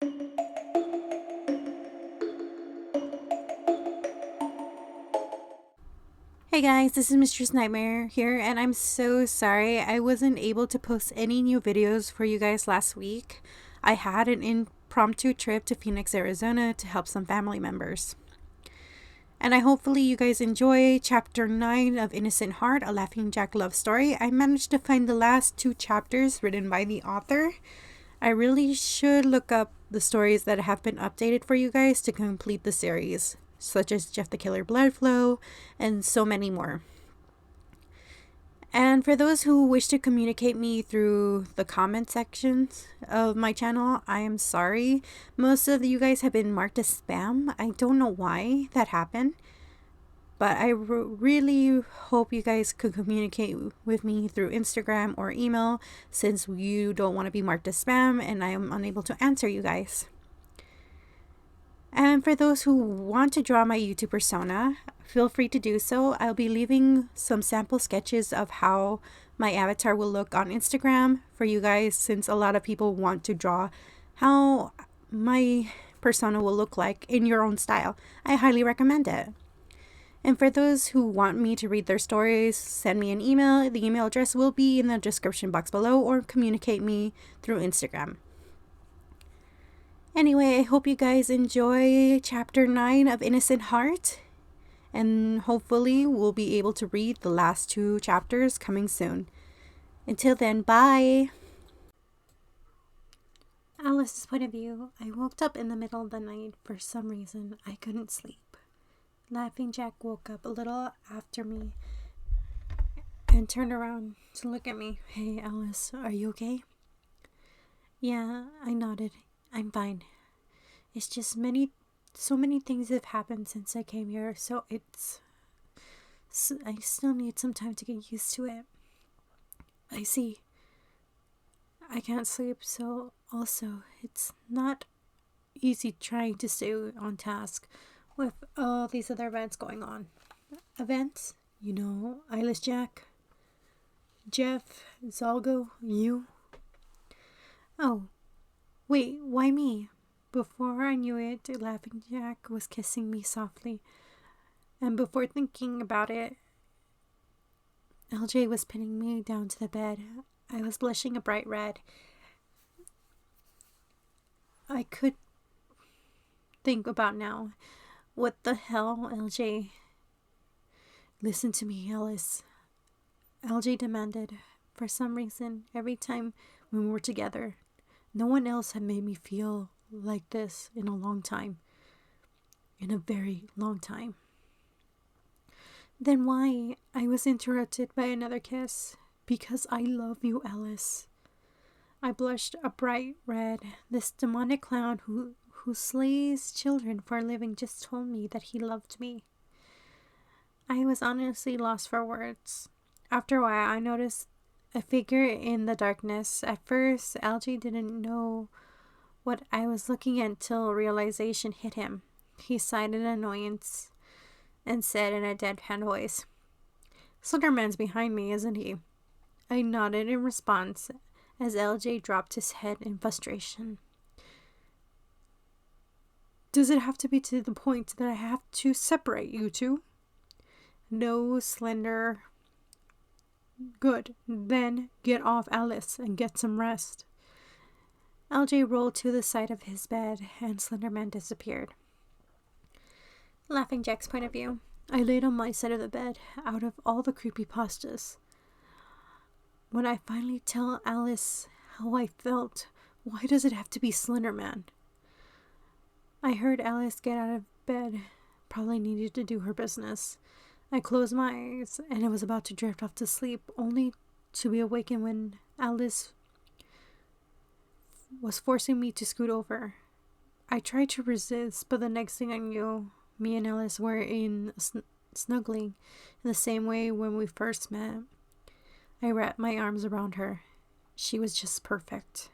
Hey guys, this is Mistress Nightmare here, and I'm so sorry I wasn't able to post any new videos for you guys last week. I had an impromptu trip to Phoenix, Arizona to help some family members. And hopefully you guys enjoy chapter 9 of Innocent Heart, a Laughing Jack love story. I managed to find the last 2 chapters written by the author. I really should look up the stories that have been updated for you guys to complete the series, such as Jeff the Killer Blood Flow, and so many more. And for those who wish to communicate me through the comment sections of my channel, I am sorry. Most of you guys have been marked as spam. I don't know why that happened. But I really hope you guys could communicate with me through Instagram or email, since you don't want to be marked as spam and I am unable to answer you guys. And for those who want to draw my YouTube persona, feel free to do so. I'll be leaving some sample sketches of how my avatar will look on Instagram for you guys, since a lot of people want to draw how my persona will look like in your own style. I highly recommend it. And for those who want me to read their stories, send me an email. The email address will be in the description box below, or communicate me through Instagram. Anyway, I hope you guys enjoy chapter 9 of Innocent Heart, and hopefully we'll be able to read the last 2 chapters coming soon. Until then, bye! Alice's point of view. I woke up in the middle of the night. For some reason, I couldn't sleep. Laughing Jack woke up a little after me and turned around to look at me. Hey, Alice, are you okay? Yeah, I nodded. I'm fine. It's just so many things have happened since I came here, so I still need some time to get used to it. I see. I can't sleep, so also it's not easy trying to stay on task with all these other events going on. Events? You know, Eyeless Jack, Jeff, Zalgo, you. Oh, wait, why me? Before I knew it, Laughing Jack was kissing me softly. And before thinking about it, LJ was pinning me down to the bed. I was blushing a bright red. I could think about now. What the hell, LJ? Listen to me, Alice. LJ demanded. For some reason, every time when we were together, no one else had made me feel like this in a long time. In a very long time. Then why? I was interrupted by another kiss. Because I love you, Alice. I blushed a bright red. This demonic clown who slays children for a living just told me that he loved me. I was honestly lost for words. After a while, I noticed a figure in the darkness. At first, LJ didn't know what I was looking at until realization hit him. He sighed in annoyance and said in a deadpan voice, Slenderman's behind me, isn't he? I nodded in response as LJ dropped his head in frustration. Does it have to be to the point that I have to separate you two? No, Slender. Good. Then get off, Alice, and get some rest. LJ rolled to the side of his bed, and Slenderman disappeared. Laughing Jack's point of view. I laid on my side of the bed, out of all the creepypastas. When I finally tell Alice how I felt, why does it have to be Slenderman? I heard Alice get out of bed, probably needed to do her business. I closed my eyes, and I was about to drift off to sleep, only to be awakened when Alice was forcing me to scoot over. I tried to resist, but the next thing I knew, me and Alice were snuggling in the same way when we first met. I wrapped my arms around her. She was just perfect.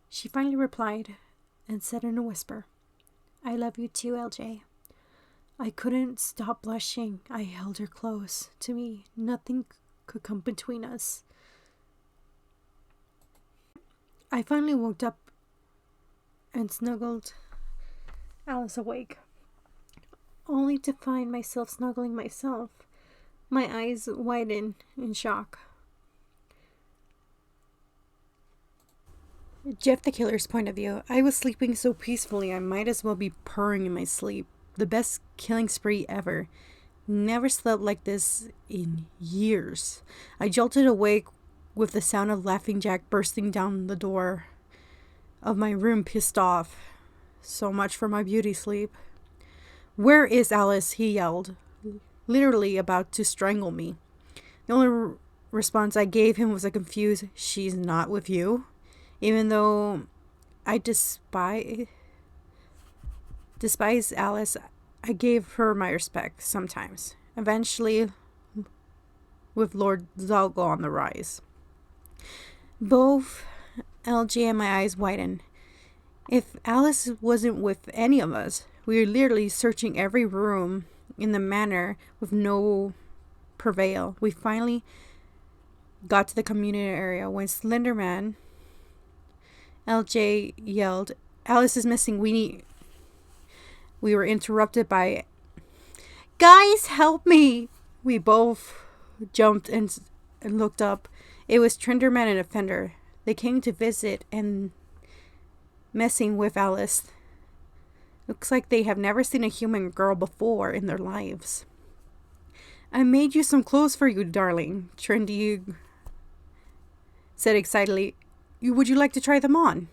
She finally replied and said in a whisper, I love you too, LJ. I couldn't stop blushing. I held her close to me. Nothing could come between us. I finally woke up and snuggled Alice awake, only to find myself snuggling myself, my eyes widen in shock. Jeff the Killer's point of view. I was sleeping so peacefully I might as well be purring in my sleep. The best killing spree ever. Never slept like this in years. I jolted awake with the sound of Laughing Jack bursting down the door of my room, pissed off. So much for my beauty sleep. "Where is Alice?" he yelled, literally about to strangle me. The only response I gave him was a confused, "She's not with you?" Even though I despise Alice, I gave her my respect sometimes. Eventually, with Lord Zalgo on the rise. Both LJ and my eyes widened. If Alice wasn't with any of us, we were literally searching every room in the manor with no prevail. We finally got to the community area when Slenderman, LJ yelled, "Alice is missing. We were interrupted by, "Guys, help me!" We both jumped and looked up. It was Trenderman and Offender. They came to visit and messing with Alice. Looks like they have never seen a human girl before in their lives. "I made you some clothes for you, darling," Trendy said excitedly. "Would you like to try them on?"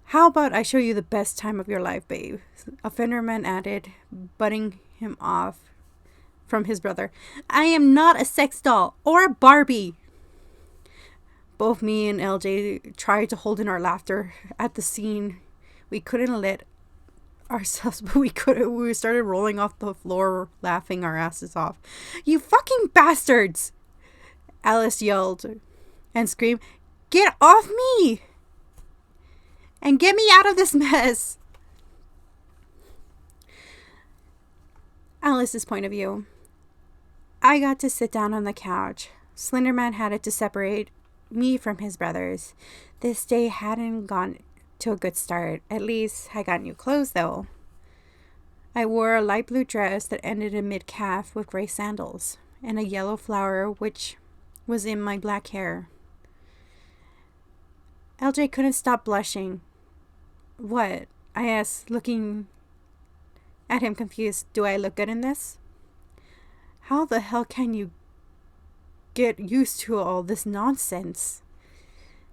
"How about I show you the best time of your life, babe?" Offenderman added, butting him off from his brother. "I am not a sex doll or a Barbie." Both me and LJ tried to hold in our laughter at the scene. We couldn't let ourselves, but we started rolling off the floor, laughing our asses off. "You fucking bastards!" Alice yelled and screamed, "Get off me! And get me out of this mess!" Alice's point of view. I got to sit down on the couch. Slenderman had it to separate me from his brothers. This day hadn't gone to a good start. At least I got new clothes, though. I wore a light blue dress that ended in mid-calf with gray sandals, and a yellow flower which was in my black hair. LJ couldn't stop blushing. "What?" I asked, looking at him confused. "Do I look good in this?" "How the hell can you get used to all this nonsense?"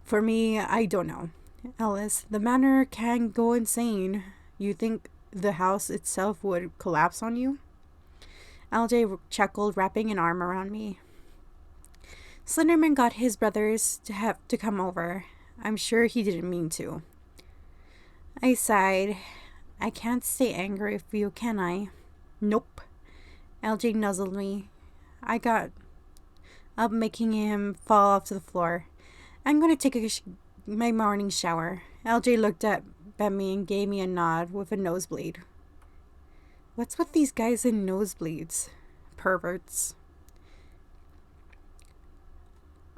"For me, I don't know. Alice, the manor can go insane. You think the house itself would collapse on you?" LJ chuckled, wrapping an arm around me. Slenderman got his brothers to come over. I'm sure he didn't mean to. I sighed. I can't stay angry with you, can I? Nope. LJ nuzzled me. I got up, making him fall off to the floor. I'm going to take my morning shower. LJ looked at me and gave me a nod with a nosebleed. What's with these guys and nosebleeds? Perverts.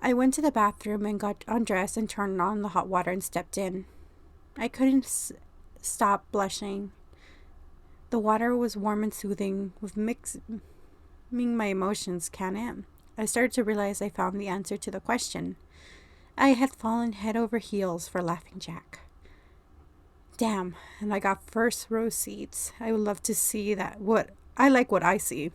I went to the bathroom and got undressed and turned on the hot water and stepped in. I couldn't stop blushing. The water was warm and soothing, with mixing my emotions, can it? I started to realize I found the answer to the question. I had fallen head over heels for Laughing Jack. Damn, and I got first row seats. I would love to see that. What I see.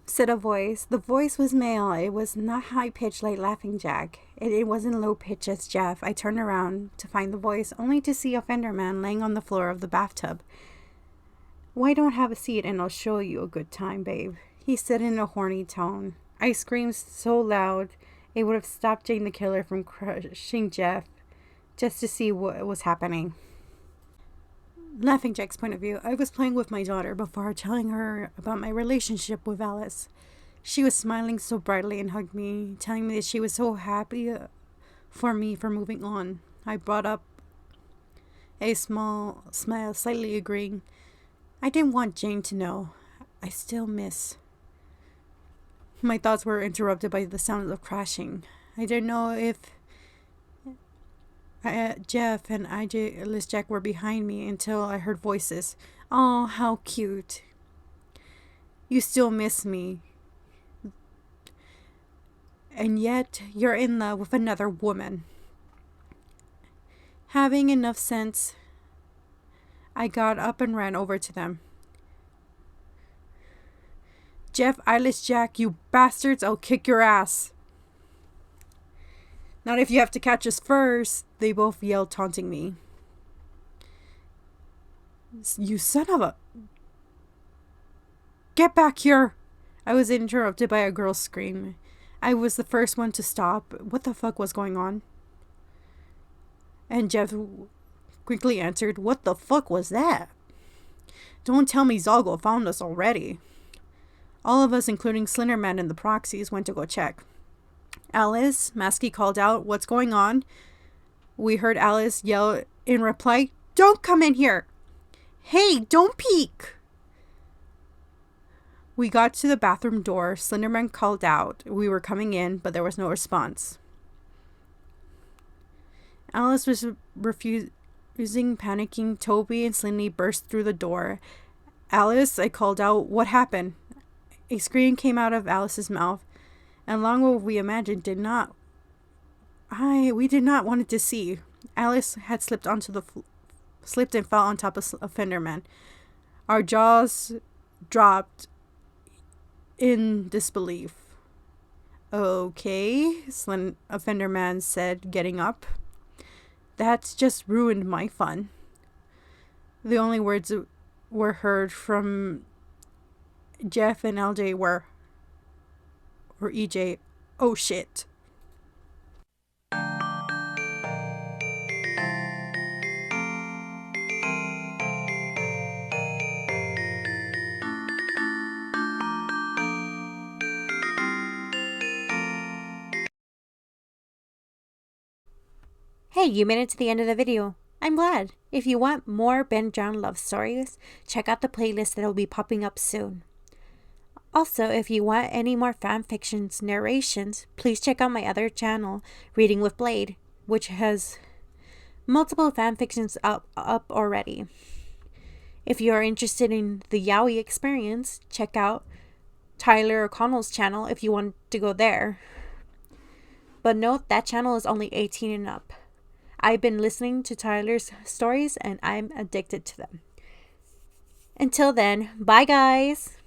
Said a voice. The voice was male. It was not high-pitched like Laughing Jack. It wasn't low-pitched as Jeff. I turned around to find the voice, only to see Offenderman laying on the floor of the bathtub. "Why don't have a seat and I'll show you a good time, babe?" he said in a horny tone. I screamed so loud it would have stopped Jane the Killer from crushing Jeff, just to see what was happening. Laughing Jack's point of view. I was playing with my daughter before telling her about my relationship with Alice. She was smiling so brightly and hugged me, telling me that she was so happy for me for moving on. I brought up a small smile, slightly agreeing. I didn't want Jane to know. I still miss. My thoughts were interrupted by the sound of crashing. I didn't know if Jeff and Liz Jack were behind me until I heard voices. Oh, how cute. You still miss me. And yet you're in love with another woman. Having enough sense, I got up and ran over to them. Jeff, Liz Jack, you bastards, I'll kick your ass. Not if you have to catch us first, they both yelled, taunting me. You son of a... Get back here! I was interrupted by a girl's scream. I was the first one to stop. What the fuck was going on? And Jeff quickly answered, what the fuck was that? Don't tell me Zoggle found us already. All of us, including Slenderman and the proxies, went to go check. Alice, Masky called out, what's going on? We heard Alice yell in reply, don't come in here. Hey, don't peek. We got to the bathroom door. Slenderman called out. We were coming in, but there was no response. Alice was refusing, panicking. Toby and Slindy burst through the door. Alice, I called out, what happened? A scream came out of Alice's mouth, and long what we imagined we did not want it to see. Alice had slipped and fell on top of Fenderman. Our jaws dropped in disbelief. Okay, Fenderman said, getting up. That's just ruined my fun. The only words were heard from Jeff and LJ or EJ, oh shit. Hey, you made it to the end of the video. I'm glad. If you want more Ben Drowned love stories, check out the playlist that will be popping up soon. Also, if you want any more fanfictions narrations, please check out my other channel, Reading with Blade, which has multiple fanfictions up already. If you are interested in the yaoi experience, check out Tyler O'Connell's channel if you want to go there. But note, that channel is only 18 and up. I've been listening to Tyler's stories and I'm addicted to them. Until then, bye guys!